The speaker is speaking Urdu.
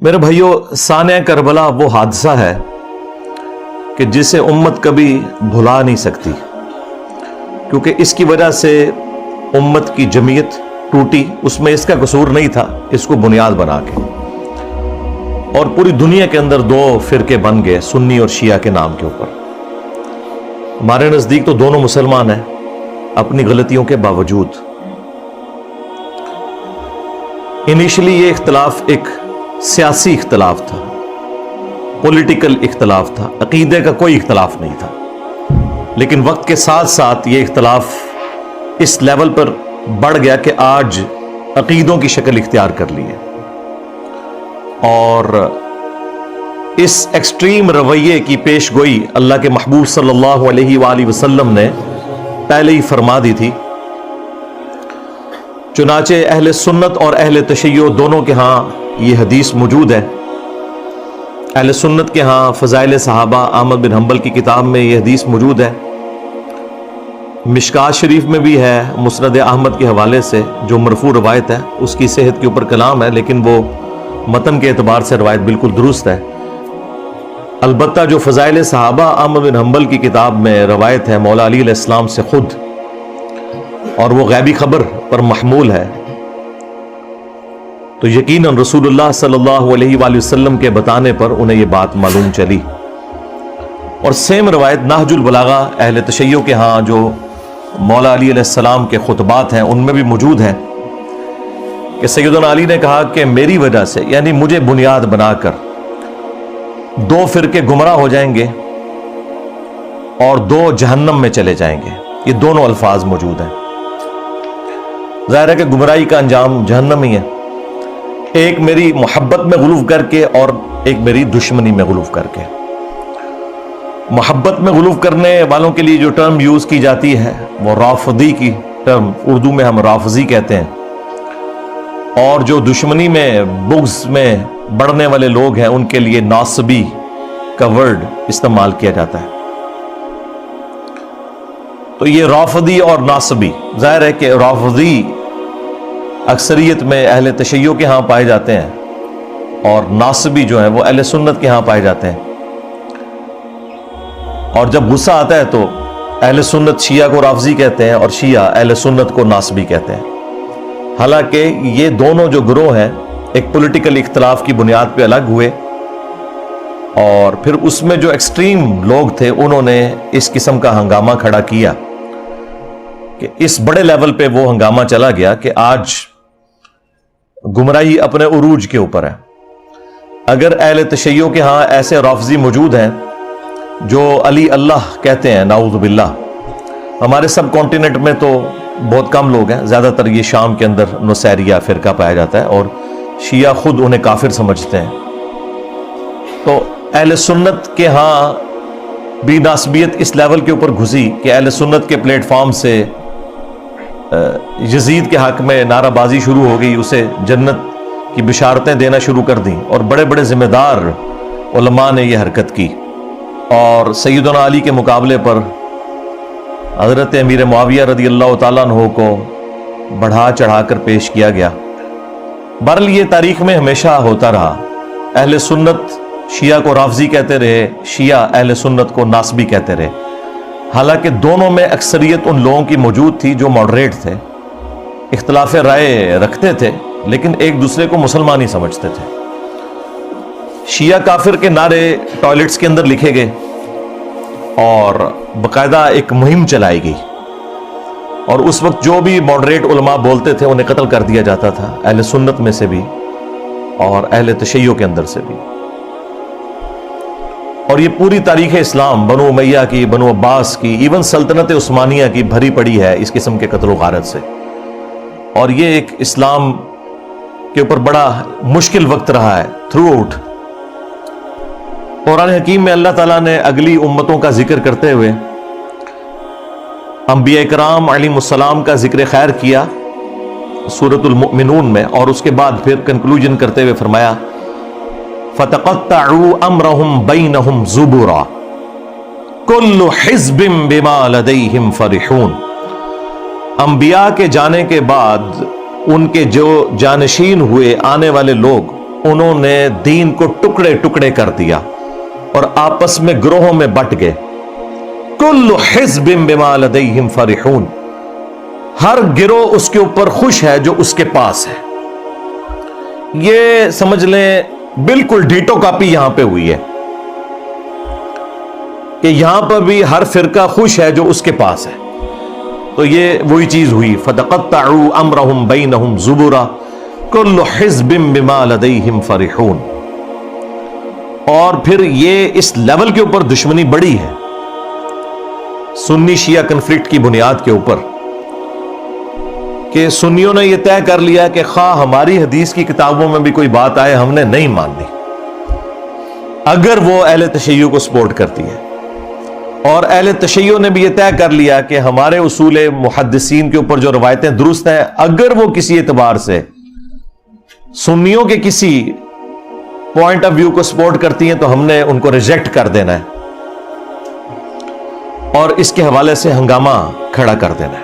میرے بھائیوں، سانحہ کربلا وہ حادثہ ہے کہ جسے امت کبھی بھلا نہیں سکتی، کیونکہ اس کی وجہ سے امت کی جمعیت ٹوٹی۔ اس میں اس کا قصور نہیں تھا، اس کو بنیاد بنا کے اور پوری دنیا کے اندر دو فرقے بن گئے، سنی اور شیعہ کے نام کے اوپر۔ ہمارے نزدیک تو دونوں مسلمان ہیں اپنی غلطیوں کے باوجود۔ انیشلی یہ اختلاف ایک سیاسی اختلاف تھا، پولیٹیکل اختلاف تھا، عقیدے کا کوئی اختلاف نہیں تھا، لیکن وقت کے ساتھ ساتھ یہ اختلاف اس لیول پر بڑھ گیا کہ آج عقیدوں کی شکل اختیار کر لی ہے۔ اور اس ایکسٹریم رویے کی پیش گوئی اللہ کے محبوب صلی اللہ علیہ وآلہ وسلم نے پہلے ہی فرما دی تھی۔ چنانچہ اہل سنت اور اہل تشیع دونوں کے ہاں یہ حدیث موجود ہے۔ اہل سنت کے ہاں فضائل صحابہ احمد بن حنبل کی کتاب میں یہ حدیث موجود ہے، مشکات شریف میں بھی ہے مسند احمد کے حوالے سے، جو مرفوع روایت ہے۔ اس کی صحت کے اوپر کلام ہے، لیکن وہ متن کے اعتبار سے روایت بالکل درست ہے۔ البتہ جو فضائل صحابہ احمد بن حنبل کی کتاب میں روایت ہے مولا علی علیہ السلام سے خود، اور وہ غیبی خبر پر محمول ہے، تو یقیناً رسول اللہ صلی اللہ علیہ وآلہ وسلم کے بتانے پر انہیں یہ بات معلوم چلی۔ اور سیم روایت نہج البلاغہ اہل تشیع کے ہاں جو مولا علی علیہ السلام کے خطبات ہیں ان میں بھی موجود ہے کہ سیدنا علی نے کہا کہ میری وجہ سے، یعنی مجھے بنیاد بنا کر، دو فرقے گمراہ ہو جائیں گے اور دو جہنم میں چلے جائیں گے۔ یہ دونوں الفاظ موجود ہیں۔ ظاہر ہے کہ گمراہی کا انجام جہنم ہی ہے، ایک میری محبت میں غلو کر کے اور ایک میری دشمنی میں غلو کر کے۔ محبت میں غلو کرنے والوں کے لیے جو ٹرم یوز کی جاتی ہے وہ رافضی کی ٹرم، اردو میں ہم رافضی کہتے ہیں، اور جو دشمنی میں بغض میں بڑھنے والے لوگ ہیں ان کے لیے ناصبی کا ورڈ استعمال کیا جاتا ہے۔ تو یہ رافضی اور ناصبی، ظاہر ہے کہ رافضی اکثریت میں اہل تشیع کے ہاں پائے جاتے ہیں اور ناصبی جو ہیں وہ اہل سنت کے ہاں پائے جاتے ہیں۔ اور جب غصہ آتا ہے تو اہل سنت شیعہ کو رافضی کہتے ہیں اور شیعہ اہل سنت کو ناصبی کہتے ہیں۔ حالانکہ یہ دونوں جو گروہ ہیں ایک پولیٹیکل اختلاف کی بنیاد پہ الگ ہوئے، اور پھر اس میں جو ایکسٹریم لوگ تھے انہوں نے اس قسم کا ہنگامہ کھڑا کیا کہ اس بڑے لیول پہ وہ ہنگامہ چلا گیا کہ آج گمراہی اپنے عروج کے اوپر ہے۔ اگر اہل تشیع کے ہاں ایسے رافضی موجود ہیں جو علی اللہ کہتے ہیں، نعوذ باللہ، ہمارے سب کانٹیننٹ میں تو بہت کم لوگ ہیں، زیادہ تر یہ شام کے اندر نصیریہ فرقہ پایا جاتا ہے اور شیعہ خود انہیں کافر سمجھتے ہیں۔ تو اہل سنت کے ہاں بھی ناسبیت اس لیول کے اوپر گھسی کہ اہل سنت کے پلیٹ فارم سے یزید کے حق میں نعرہ بازی شروع ہو گئی، اسے جنت کی بشارتیں دینا شروع کر دیں، اور بڑے بڑے ذمہ دار علماء نے یہ حرکت کی، اور سیدنا علی کے مقابلے پر حضرت امیر معاویہ رضی اللہ تعالیٰ عنہ کو بڑھا چڑھا کر پیش کیا گیا۔ بہرحال یہ تاریخ میں ہمیشہ ہوتا رہا، اہل سنت شیعہ کو رافضی کہتے رہے، شیعہ اہل سنت کو ناصبی کہتے رہے، حالانکہ دونوں میں اکثریت ان لوگوں کی موجود تھی جو ماڈریٹ تھے، اختلاف رائے رکھتے تھے لیکن ایک دوسرے کو مسلمان ہی سمجھتے تھے۔ شیعہ کافر کے نعرے ٹوائلٹس کے اندر لکھے گئے اور باقاعدہ ایک مہم چلائی گئی، اور اس وقت جو بھی ماڈریٹ علماء بولتے تھے انہیں قتل کر دیا جاتا تھا، اہل سنت میں سے بھی اور اہل تشیع کے اندر سے بھی۔ اور یہ پوری تاریخ اسلام، بنو امیہ کی، بنو عباس کی، ایون سلطنت عثمانیہ کی بھری پڑی ہے اس قسم کے قتل و غارت سے، اور یہ ایک اسلام کے اوپر بڑا مشکل وقت رہا ہے تھرو آؤٹ۔ قرآن حکیم میں اللہ تعالیٰ نے اگلی امتوں کا ذکر کرتے ہوئے انبیاء کرام علیہم السلام کا ذکر خیر کیا سورۃ المؤمنون میں، اور اس کے بعد پھر کنکلوژن کرتے ہوئے فرمایا فَتَقَطَّعُوا أَمْرَهُمْ بَيْنَهُمْ زُبُرًا كُلُّ حِزْبٍ بِمَا لَدَيْهِمْ فَرِحُونَ۔ انبیاء کے جانے کے بعد ان کے جو جانشین ہوئے آنے والے لوگ، انہوں نے دین کو ٹکڑے ٹکڑے کر دیا اور آپس میں گروہوں میں بٹ گئے. کل حزب بما لدیہم فرحون، ہر گروہ اس کے اوپر خوش ہے جو اس کے پاس ہے. یہ سمجھ لیں بالکل ڈیٹو کاپی یہاں پہ ہوئی ہے کہ یہاں پر بھی ہر فرقہ خوش ہے جو اس کے پاس ہے. تو یہ وہی چیز ہوئی. فَتَقَطَّعُوا أَمْرَهُمْ بَيْنَهُمْ زُبُرًا كُلُّ حِزْبٍ بِمَا لَدَيْهِمْ فَرِحُونَ. اور پھر یہ اس لیول کے اوپر دشمنی بڑی ہے سنی شیعہ کنفلکٹ کی بنیاد کے اوپر کہ سنیوں نے یہ طے کر لیا کہ خواہ ہماری حدیث کی کتابوں میں بھی کوئی بات آئے ہم نے نہیں ماننی اگر وہ اہل تشیع کو سپورٹ کرتی ہے. اور اہل تشیع نے بھی یہ طے کر لیا کہ ہمارے اصول محدثین کے اوپر جو روایتیں درست ہیں اگر وہ کسی اعتبار سے سنیوں کے کسی پوائنٹ آف ویو کو سپورٹ کرتی ہیں تو ہم نے ان کو ریجیکٹ کر دینا ہے اور اس کے حوالے سے ہنگامہ کھڑا کر دینا ہے.